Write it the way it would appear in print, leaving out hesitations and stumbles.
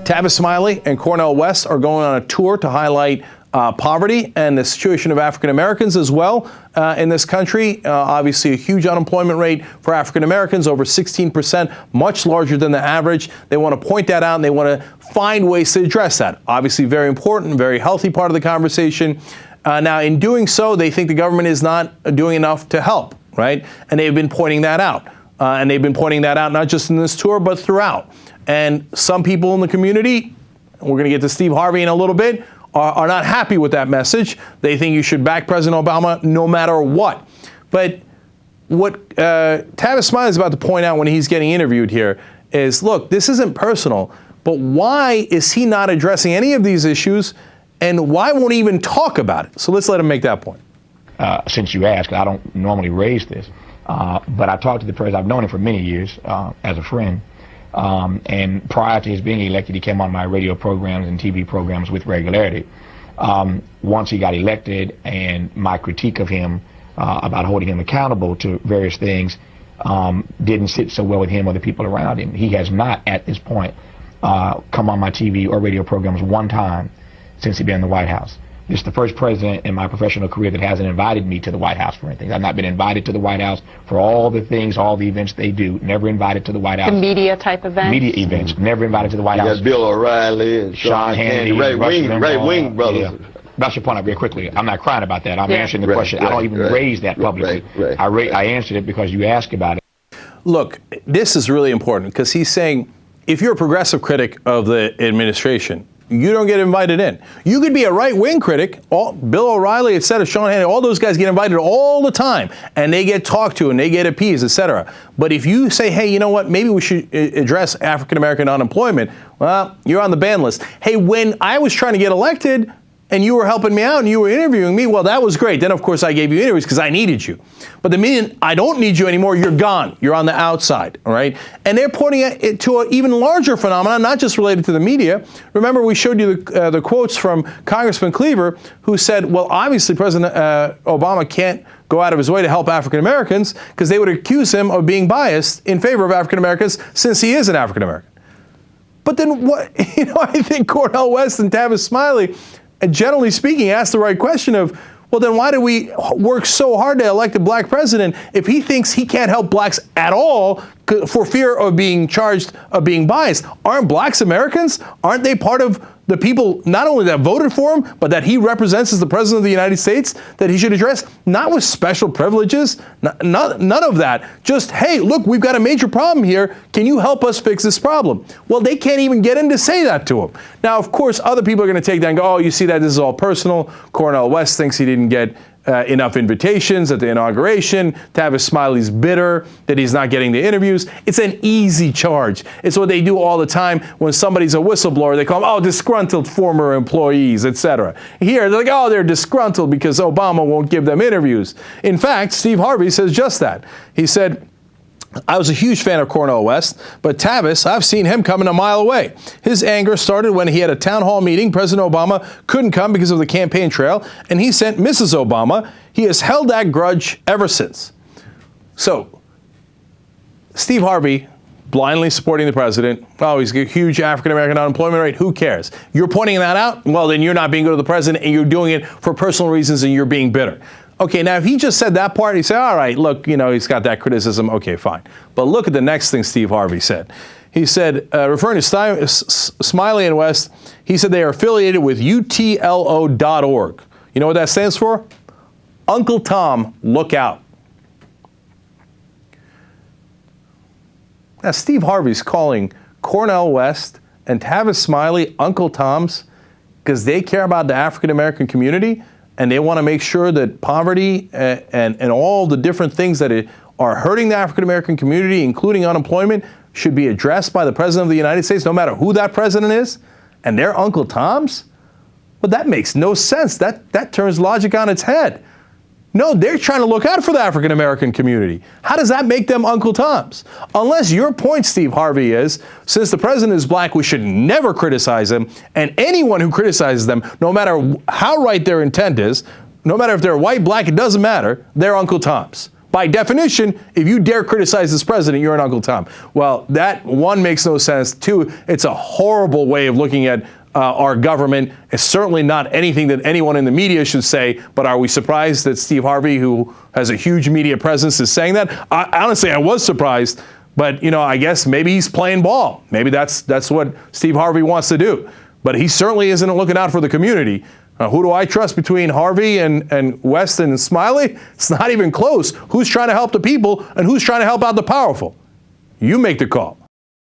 Tavis Smiley and Cornel West are going on a tour to highlight poverty and the situation of African Americans as well in this country. Obviously, a huge unemployment rate for African Americans, over 16%, much larger than the average. They want to point that out and they want to find ways to address that. Obviously, very important, very healthy part of the conversation. Now, in doing so, they think the government is not doing enough to help, right? And they've been pointing that out. And they've been pointing that out not just in this tour, but throughout. And some people in the community, and we're going to get to Steve Harvey in a little bit, are not happy with that message. They think you should back President Obama no matter what. But what Tavis Smiley is about to point out when he's getting interviewed here is, look, this isn't personal, but why is he not addressing any of these issues, and why won't he even talk about it? So let's let him make that point. Since you asked, I don't normally raise this, but I talked to the president. I've known him for many years as a friend. And prior to his being elected, he came on my radio programs and TV programs with regularity. Once he got elected, and my critique of him about holding him accountable to various things didn't sit so well with him or the people around him. He has not, at this point, come on my TV or radio programs one time since he's been in the White House. This is the first president in my professional career that hasn't invited me to the White House for anything. I've not been invited to the White House for all the things, all the events they do. Never invited to the White House. The media type events? Media events. Never invited to the White House. You got Bill O'Reilly and Sean Hannity, right wing brothers. Yeah. That's your point out real quickly. I'm not crying about that. I'm answering the question. I don't even raise that publicly. I answered it because you asked about it. Look, this is really important because he's saying if you're a progressive critic of the administration, you don't get invited in. You could be a right-wing critic. Bill O'Reilly, et cetera, Sean Hannity, all those guys get invited all the time, and they get talked to, and they get appeased, et cetera. But if you say, hey, you know what, maybe we should address African-American unemployment, well, you're on the ban list. Hey, when I was trying to get elected, and you were helping me out and you were interviewing me, well, that was great. Then, of course, I gave you interviews because I needed you. But the minute I don't need you anymore, you're gone. You're on the outside, all right? And they're pointing it to an even larger phenomenon, not just related to the media. Remember, we showed you the quotes from Congressman Cleaver, who said, well, obviously, President Obama can't go out of his way to help African Americans because they would accuse him of being biased in favor of African Americans since he is an African American. But then what, I think Cornel West and Tavis Smiley, and generally speaking, ask the right question of, well, then why do we work so hard to elect a black president if he thinks he can't help blacks at all for fear of being charged of being biased? Aren't blacks Americans? Aren't they part of the people not only that voted for him, but that he represents as the president of the United States, that he should address? Not with special privileges, none of that. Just, hey, look, we've got a major problem here. Can you help us fix this problem? Well, they can't even get in to say that to him. Now, of course, other people are going to take that and go, oh, you see that this is all personal. Cornel West thinks he didn't get enough invitations at the inauguration. Tavis Smiley's bitter that he's not getting the interviews. It's an easy charge. It's what they do all the time when somebody's a whistleblower. They call them, oh, disgruntled former employees, etc. Here, they're like, oh, they're disgruntled because Obama won't give them interviews. In fact, Steve Harvey says just that. He said, I was a huge fan of Cornel West, but Tavis, I've seen him coming a mile away. His anger started when he had a town hall meeting. President Obama couldn't come because of the campaign trail, and he sent Mrs. Obama. He has held that grudge ever since. So, Steve Harvey, blindly supporting the president. Oh, he's a huge African-American unemployment rate. Who cares? You're pointing that out? Well, then you're not being good to the president, and you're doing it for personal reasons, and you're being bitter. Okay, now if he just said that part, he'd say, all right, look, he's got that criticism. Okay, fine. But look at the next thing Steve Harvey said. He said, referring to Smiley and West, he said they are affiliated with UTLO.org. You know what that stands for? Uncle Tom, look out. Now, Steve Harvey's calling Cornel West and Tavis Smiley Uncle Toms because they care about the African-American community. And they want to make sure that poverty and all the different things that are hurting the African-American community, including unemployment, should be addressed by the President of the United States, no matter who that president is, and they're Uncle Toms? But that makes no sense. That turns logic on its head. No, they're trying to look out for the African-American community. How does that make them Uncle Toms? Unless your point, Steve Harvey, is since the president is black, we should never criticize him, and anyone who criticizes them, no matter how right their intent is, no matter if they're white, black, it doesn't matter, they're Uncle Toms. by definition, if you dare criticize this president, you're an Uncle Tom. Well, that, one, makes no sense. Two, it's a horrible way of looking at our government. It's certainly not anything that anyone in the media should say, but are we surprised that Steve Harvey, who has a huge media presence, is saying that? Honestly, I was surprised, but, I guess maybe he's playing ball. Maybe that's what Steve Harvey wants to do. But he certainly isn't looking out for the community. Who do I trust between Harvey and West and Smiley? It's not even close. Who's trying to help the people and who's trying to help out the powerful? You make the call.